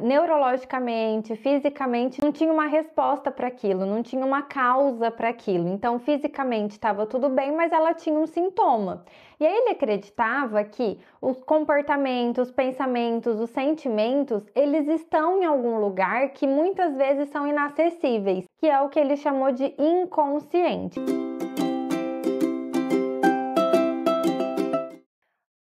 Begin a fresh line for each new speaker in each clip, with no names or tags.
neurologicamente, fisicamente, não tinha uma resposta para aquilo, não tinha uma causa para aquilo. Então, fisicamente estava tudo bem, mas ela tinha um sintoma. E aí ele acreditava que os comportamentos, os pensamentos, os sentimentos, eles estão em algum lugar que muitas vezes são inacessíveis, que é o que ele chamou de inconsciente.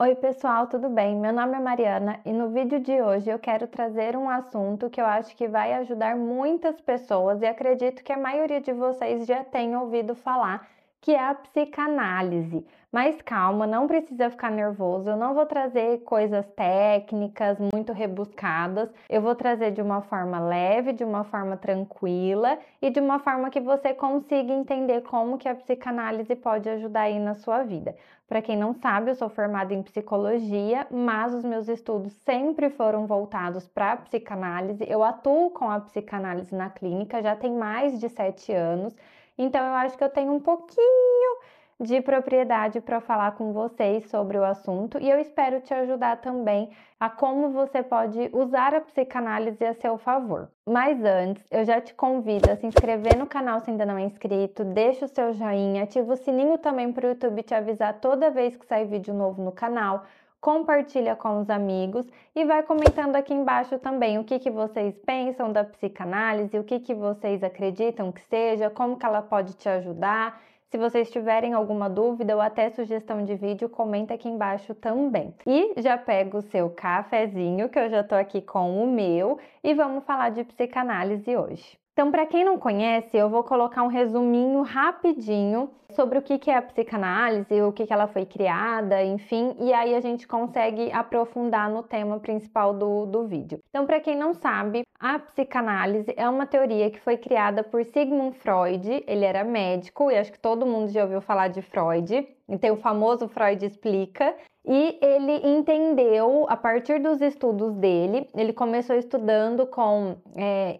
Oi pessoal, tudo bem? Meu nome é Mariana e no vídeo de hoje eu quero trazer um assunto que eu acho que vai ajudar muitas pessoas e acredito que a maioria de vocês já tenha ouvido falar, que é a psicanálise. Mas calma, não precisa ficar nervoso, eu não vou trazer coisas técnicas muito rebuscadas, eu vou trazer de uma forma leve, de uma forma tranquila e de uma forma que você consiga entender como que a psicanálise pode ajudar aí na sua vida. Para quem não sabe, eu sou formada em psicologia, mas os meus estudos sempre foram voltados para a psicanálise. Eu atuo com a psicanálise na clínica já tem mais de 7 anos, então eu acho que eu tenho um pouquinho de propriedade para falar com vocês sobre o assunto e eu espero te ajudar também a como você pode usar a psicanálise a seu favor. Mas antes, eu já te convido a se inscrever no canal se ainda não é inscrito, deixa o seu joinha, ativa o sininho também para o YouTube te avisar toda vez que sair vídeo novo no canal, compartilha com os amigos e vai comentando aqui embaixo também o que vocês pensam da psicanálise, o que vocês acreditam que seja, como que ela pode te ajudar. Se vocês tiverem alguma dúvida ou até sugestão de vídeo, comenta aqui embaixo também. E já pega o seu cafezinho, que eu já tô aqui com o meu, e vamos falar de psicanálise hoje. Então, para quem não conhece, eu vou colocar um resuminho rapidinho sobre o que é a psicanálise, o que ela foi criada, enfim, e aí a gente consegue aprofundar no tema principal do vídeo. Então, para quem não sabe, a psicanálise é uma teoria que foi criada por Sigmund Freud, ele era médico, e acho que todo mundo já ouviu falar de Freud, e tem o famoso Freud Explica, e ele entendeu, a partir dos estudos dele, ele começou estudando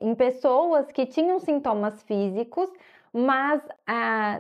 em pessoas que tinham sintomas físicos, mas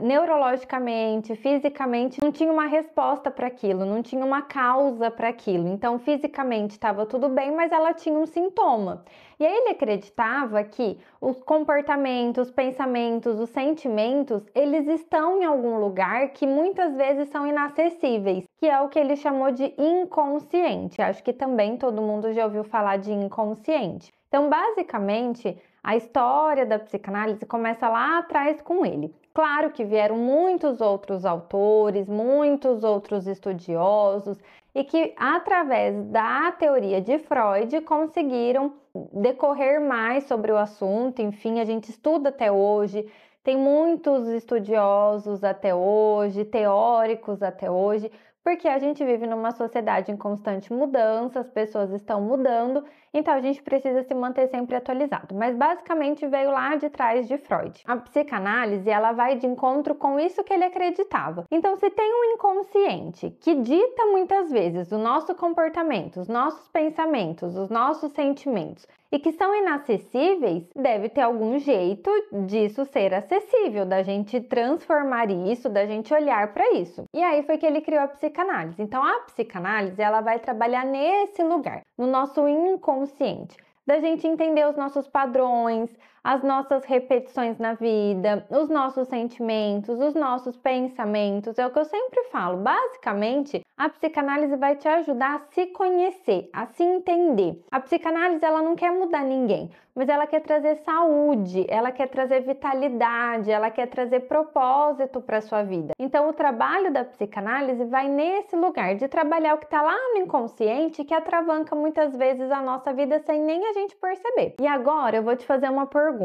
neurologicamente, fisicamente, não tinha uma resposta para aquilo, não tinha uma causa para aquilo. Então, fisicamente estava tudo bem, mas ela tinha um sintoma. E aí ele acreditava que os comportamentos, os pensamentos, os sentimentos, eles estão em algum lugar que muitas vezes são inacessíveis, que é o que ele chamou de inconsciente. Acho que também todo mundo já ouviu falar de inconsciente. Então, basicamente, a história da psicanálise começa lá atrás com ele. Claro que vieram muitos outros autores, muitos outros estudiosos e que, através da teoria de Freud, conseguiram decorrer mais sobre o assunto. Enfim, a gente estuda até hoje, tem muitos estudiosos até hoje, teóricos até hoje, porque a gente vive numa sociedade em constante mudança, as pessoas estão mudando, então a gente precisa se manter sempre atualizado. Mas basicamente veio lá de trás de Freud. A psicanálise, ela vai de encontro com isso que ele acreditava. Então, se tem um inconsciente que dita muitas vezes o nosso comportamento, os nossos pensamentos, os nossos sentimentos, e que são inacessíveis, deve ter algum jeito disso ser acessível, da gente transformar isso, da gente olhar para isso. E aí foi que ele criou a psicanálise. Então, a psicanálise, ela vai trabalhar nesse lugar, no nosso inconsciente, da gente entender os nossos padrões, as nossas repetições na vida, os nossos sentimentos, os nossos pensamentos. É o que eu sempre falo. Basicamente, a psicanálise vai te ajudar a se conhecer, a se entender. A psicanálise, ela não quer mudar ninguém, mas ela quer trazer saúde, ela quer trazer vitalidade, ela quer trazer propósito para a sua vida. Então, o trabalho da psicanálise vai nesse lugar de trabalhar o que está lá no inconsciente, que atravanca muitas vezes a nossa vida sem nem a gente perceber. E agora eu vou te fazer uma pergunta.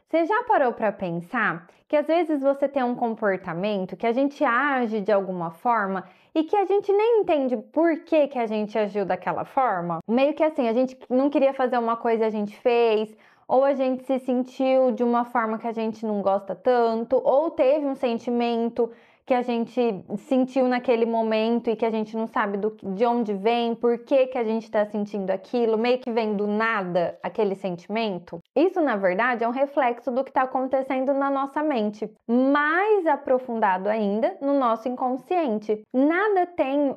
Você já parou para pensar que às vezes você tem um comportamento que a gente age de alguma forma e que a gente nem entende por que a gente agiu daquela forma? Meio que assim, a gente não queria fazer uma coisa e a gente fez, ou a gente se sentiu de uma forma que a gente não gosta tanto, ou teve um sentimento que a gente sentiu naquele momento e que a gente não sabe de onde vem, por que a gente está sentindo aquilo, meio que vem do nada aquele sentimento. Isso, na verdade, é um reflexo do que está acontecendo na nossa mente, mais aprofundado ainda no nosso inconsciente. Nada tem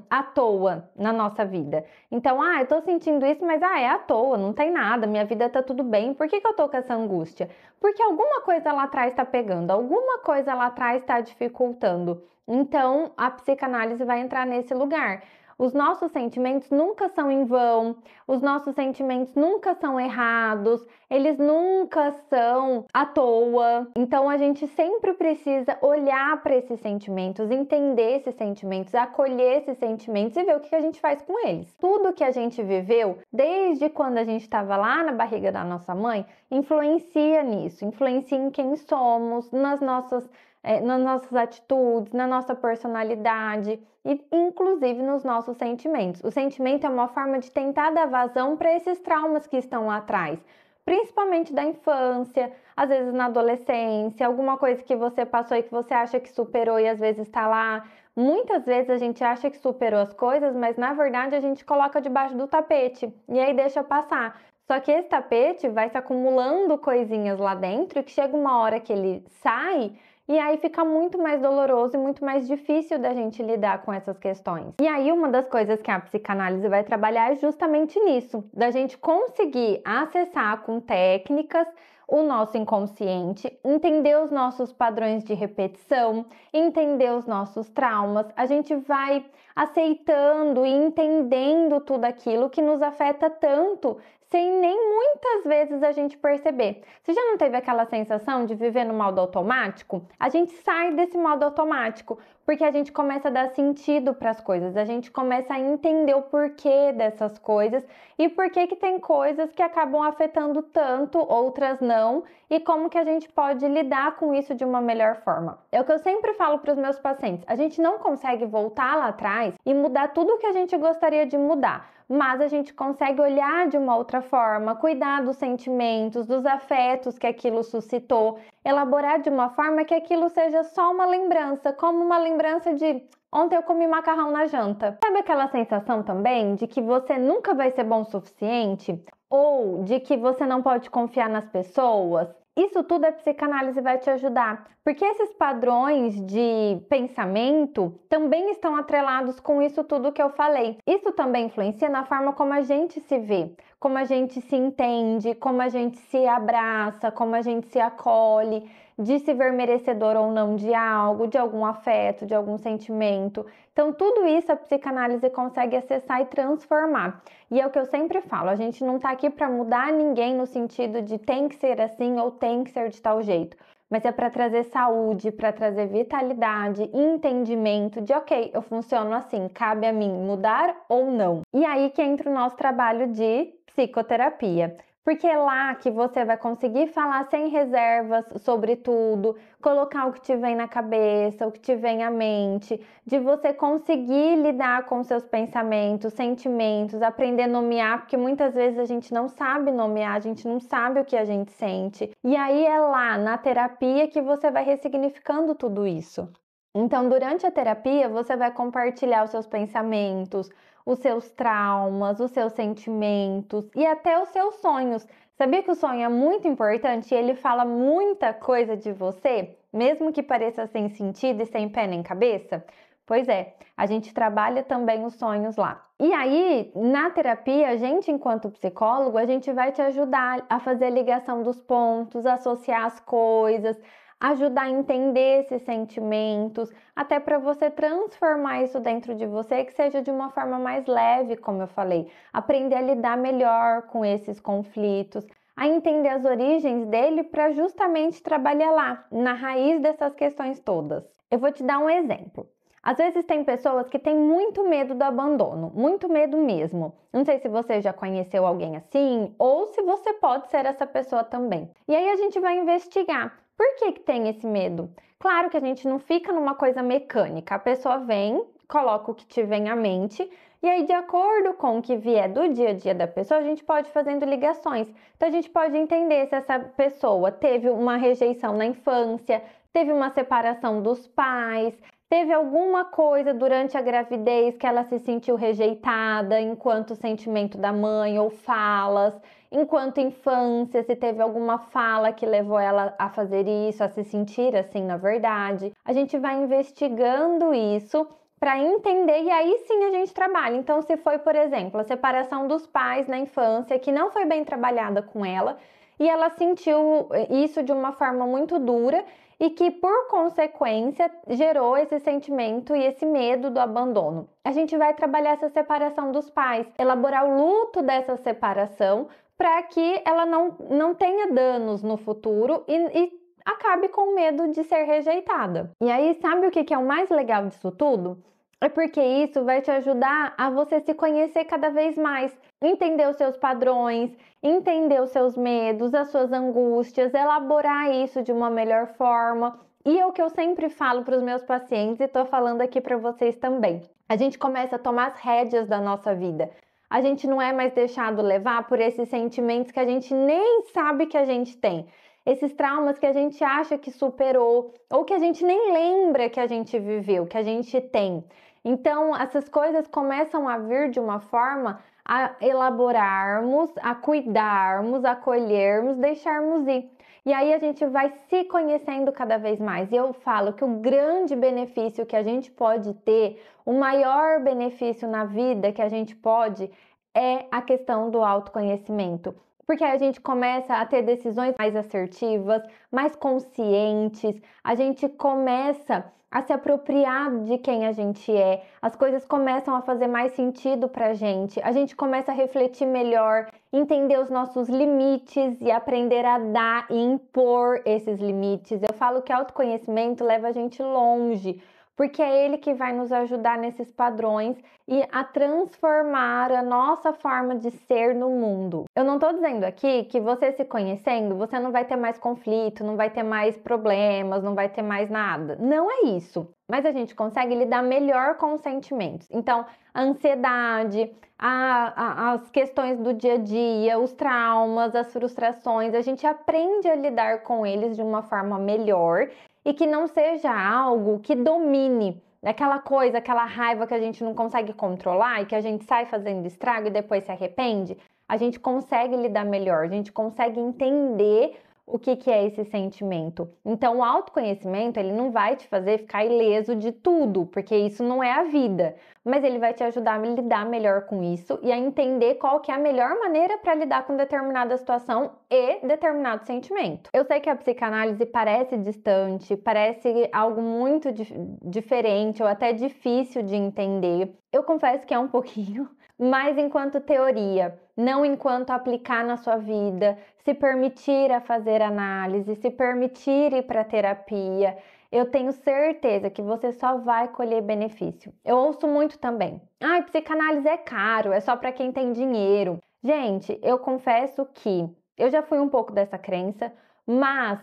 à toa na nossa vida. Então, eu tô sentindo isso, mas é à toa, não tem nada, minha vida tá tudo bem, por que eu tô com essa angústia? Porque alguma coisa lá atrás tá pegando, alguma coisa lá atrás tá dificultando. Então, a psicanálise vai entrar nesse lugar. Os nossos sentimentos nunca são em vão, os nossos sentimentos nunca são errados, eles nunca são à toa. Então a gente sempre precisa olhar para esses sentimentos, entender esses sentimentos, acolher esses sentimentos e ver o que a gente faz com eles. Tudo que a gente viveu, desde quando a gente estava lá na barriga da nossa mãe, influencia nisso, influencia em quem somos, nas nossas atitudes, na nossa personalidade e inclusive nos nossos sentimentos. O sentimento é uma forma de tentar dar vazão para esses traumas que estão lá atrás, principalmente da infância, às vezes na adolescência, alguma coisa que você passou e que você acha que superou e às vezes está lá. Muitas vezes a gente acha que superou as coisas, mas na verdade a gente coloca debaixo do tapete e aí deixa passar. Só que esse tapete vai se acumulando coisinhas lá dentro e que chega uma hora que ele sai e aí fica muito mais doloroso e muito mais difícil da gente lidar com essas questões. E aí uma das coisas que a psicanálise vai trabalhar é justamente nisso, da gente conseguir acessar com técnicas o nosso inconsciente, entender os nossos padrões de repetição, entender os nossos traumas. A gente vai aceitando e entendendo tudo aquilo que nos afeta tanto, sem nem muitas vezes a gente perceber. Você já não teve aquela sensação de viver no modo automático? A gente sai desse modo automático porque a gente começa a dar sentido para as coisas, a gente começa a entender o porquê dessas coisas e por que tem coisas que acabam afetando tanto, outras não, e como que a gente pode lidar com isso de uma melhor forma. É o que eu sempre falo para os meus pacientes, a gente não consegue voltar lá atrás e mudar tudo o que a gente gostaria de mudar, mas a gente consegue olhar de uma outra forma, cuidar dos sentimentos, dos afetos que aquilo suscitou, elaborar de uma forma que aquilo seja só uma lembrança, como uma lembrança de ontem eu comi macarrão na janta. Sabe aquela sensação também de que você nunca vai ser bom o suficiente? Ou de que você não pode confiar nas pessoas? Isso tudo a psicanálise vai te ajudar, porque esses padrões de pensamento também estão atrelados com isso tudo que eu falei. Isso também influencia na forma como a gente se vê, como a gente se entende, como a gente se abraça, como a gente se acolhe, de se ver merecedor ou não de algo, de algum afeto, de algum sentimento. Então, tudo isso a psicanálise consegue acessar e transformar. E é o que eu sempre falo, a gente não está aqui para mudar ninguém no sentido de tem que ser assim ou tem que ser de tal jeito. Mas é para trazer saúde, para trazer vitalidade, entendimento de ok, eu funciono assim, cabe a mim mudar ou não. E aí que entra o nosso trabalho de psicoterapia. Porque é lá que você vai conseguir falar sem reservas sobre tudo, colocar o que te vem na cabeça, o que te vem à mente, de você conseguir lidar com seus pensamentos, sentimentos, aprender a nomear, porque muitas vezes a gente não sabe nomear, a gente não sabe o que a gente sente. E aí é lá, na terapia, que você vai ressignificando tudo isso. Então, durante a terapia, você vai compartilhar os seus pensamentos, os seus traumas, os seus sentimentos e até os seus sonhos. Sabia que o sonho é muito importante e ele fala muita coisa de você, mesmo que pareça sem sentido e sem pé nem cabeça? Pois é, a gente trabalha também os sonhos lá. E aí, na terapia, a gente, enquanto psicólogo, a gente vai te ajudar a fazer a ligação dos pontos, associar as coisas, ajudar a entender esses sentimentos, até para você transformar isso dentro de você, que seja de uma forma mais leve, como eu falei. Aprender a lidar melhor com esses conflitos, a entender as origens dele para justamente trabalhar lá, na raiz dessas questões todas. Eu vou te dar um exemplo. Às vezes tem pessoas que têm muito medo do abandono, muito medo mesmo. Não sei se você já conheceu alguém assim, ou se você pode ser essa pessoa também. E aí a gente vai investigar. Por que tem esse medo? Claro que a gente não fica numa coisa mecânica. A pessoa vem, coloca o que te vem à mente, e aí, de acordo com o que vier do dia a dia da pessoa, a gente pode ir fazendo ligações. Então, a gente pode entender se essa pessoa teve uma rejeição na infância, teve uma separação dos pais, teve alguma coisa durante a gravidez que ela se sentiu rejeitada enquanto sentimento da mãe ou falas, enquanto infância, se teve alguma fala que levou ela a fazer isso, a se sentir assim, na verdade. A gente vai investigando isso para entender e aí sim a gente trabalha. Então, se foi, por exemplo, a separação dos pais na infância que não foi bem trabalhada com ela e ela sentiu isso de uma forma muito dura e que, por consequência, gerou esse sentimento e esse medo do abandono. A gente vai trabalhar essa separação dos pais, elaborar o luto dessa separação para que ela não tenha danos no futuro e acabe com medo de ser rejeitada. E aí, sabe o que é o mais legal disso tudo? É porque isso vai te ajudar a você se conhecer cada vez mais, entender os seus padrões, entender os seus medos, as suas angústias, elaborar isso de uma melhor forma. E é o que eu sempre falo para os meus pacientes e estou falando aqui para vocês também. A gente começa a tomar as rédeas da nossa vida. A gente não é mais deixado levar por esses sentimentos que a gente nem sabe que a gente tem. Esses traumas que a gente acha que superou ou que a gente nem lembra que a gente viveu, que a gente tem. Então, essas coisas começam a vir de uma forma a elaborarmos, a cuidarmos, a acolhermos, deixarmos ir. E aí a gente vai se conhecendo cada vez mais. E eu falo que o grande benefício que a gente pode ter, o maior benefício na vida que a gente pode, é a questão do autoconhecimento. Porque a gente começa a ter decisões mais assertivas, mais conscientes, a gente começa a se apropriar de quem a gente é, as coisas começam a fazer mais sentido pra gente, a gente começa a refletir melhor, entender os nossos limites e aprender a dar e impor esses limites. Eu falo que autoconhecimento leva a gente longe, porque é ele que vai nos ajudar nesses padrões e a transformar a nossa forma de ser no mundo. Eu não estou dizendo aqui que você se conhecendo, você não vai ter mais conflito, não vai ter mais problemas, não vai ter mais nada. Não é isso. Mas a gente consegue lidar melhor com os sentimentos. Então, a ansiedade, as questões do dia a dia, os traumas, as frustrações, a gente aprende a lidar com eles de uma forma melhor e que não seja algo que domine aquela coisa, aquela raiva que a gente não consegue controlar e que a gente sai fazendo estrago e depois se arrepende. A gente consegue lidar melhor, a gente consegue entender o que é esse sentimento. Então, o autoconhecimento, ele não vai te fazer ficar ileso de tudo, porque isso não é a vida, mas ele vai te ajudar a lidar melhor com isso e a entender qual que é a melhor maneira para lidar com determinada situação e determinado sentimento. Eu sei que a psicanálise parece distante, parece algo muito diferente ou até difícil de entender. Eu confesso que é um pouquinho, mas enquanto teoria, não enquanto aplicar na sua vida, se permitir a fazer análise, se permitir ir para terapia, eu tenho certeza que você só vai colher benefício. Eu ouço muito também. Psicanálise é caro, é só para quem tem dinheiro. Gente, eu confesso que eu já fui um pouco dessa crença, mas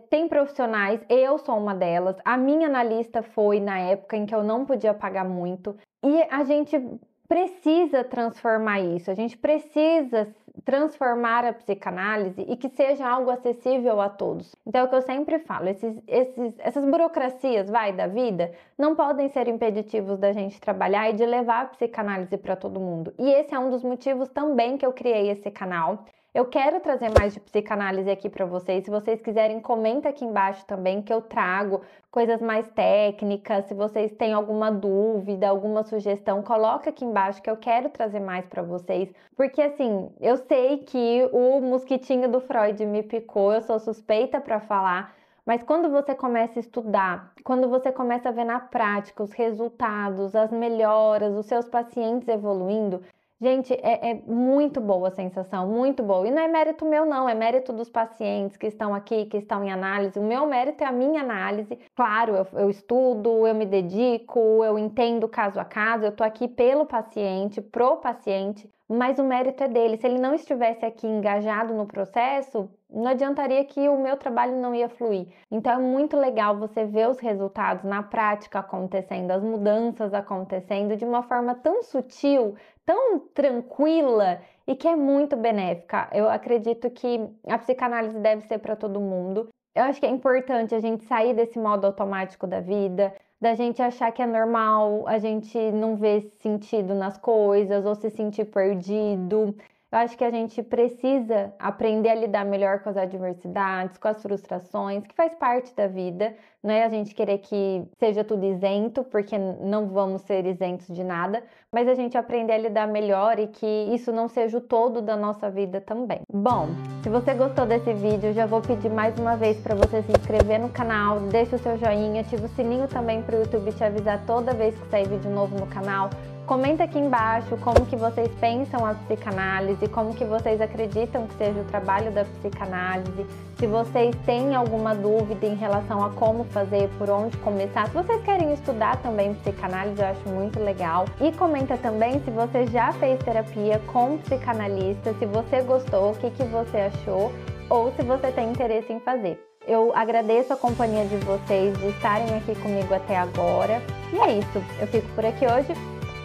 tem profissionais, eu sou uma delas, a minha analista foi na época em que eu não podia pagar muito, e a gente precisa transformar isso, a gente precisa transformar a psicanálise e que seja algo acessível a todos. Então é o que eu sempre falo, essas burocracias da vida não podem ser impeditivos da gente trabalhar e de levar a psicanálise para todo mundo. E esse é um dos motivos também que eu criei esse canal. Eu quero trazer mais de psicanálise aqui para vocês. Se vocês quiserem, comenta aqui embaixo também que eu trago coisas mais técnicas. Se vocês têm alguma dúvida, alguma sugestão, coloca aqui embaixo que eu quero trazer mais para vocês. Porque assim, eu sei que o mosquitinho do Freud me picou, eu sou suspeita para falar. Mas quando você começa a estudar, quando você começa a ver na prática os resultados, as melhoras, os seus pacientes evoluindo, gente, é muito boa a sensação, muito boa. E não é mérito meu, não, é mérito dos pacientes que estão aqui, que estão em análise. O meu mérito é a minha análise. Claro, eu estudo, eu me dedico, eu entendo caso a caso, eu tô aqui pelo paciente, pro paciente, mas o mérito é dele. Se ele não estivesse aqui engajado no processo, não adiantaria que o meu trabalho não ia fluir. Então é muito legal você ver os resultados na prática acontecendo, as mudanças acontecendo de uma forma tão sutil, tão tranquila e que é muito benéfica. Eu acredito que a psicanálise deve ser para todo mundo. Eu acho que é importante a gente sair desse modo automático da vida, da gente achar que é normal, a gente não ver sentido nas coisas ou se sentir perdido. Eu acho que a gente precisa aprender a lidar melhor com as adversidades, com as frustrações, que faz parte da vida. Não é a gente querer que seja tudo isento, porque não vamos ser isentos de nada, mas a gente aprender a lidar melhor e que isso não seja o todo da nossa vida também. Bom, se você gostou desse vídeo, eu já vou pedir mais uma vez para você se inscrever no canal, deixa o seu joinha, ativa o sininho também para o YouTube te avisar toda vez que sair vídeo novo no canal. Comenta aqui embaixo como que vocês pensam a psicanálise, como que vocês acreditam que seja o trabalho da psicanálise, se vocês têm alguma dúvida em relação a como fazer, por onde começar, se vocês querem estudar também psicanálise, eu acho muito legal. E comenta também se você já fez terapia com psicanalista, se você gostou, o que você achou, ou se você tem interesse em fazer. Eu agradeço a companhia de vocês, de estarem aqui comigo até agora. E é isso, eu fico por aqui hoje.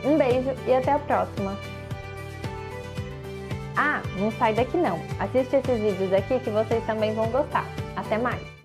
Um beijo e até a próxima! Ah, não sai daqui não! Assiste esses vídeos aqui que vocês também vão gostar. Até mais!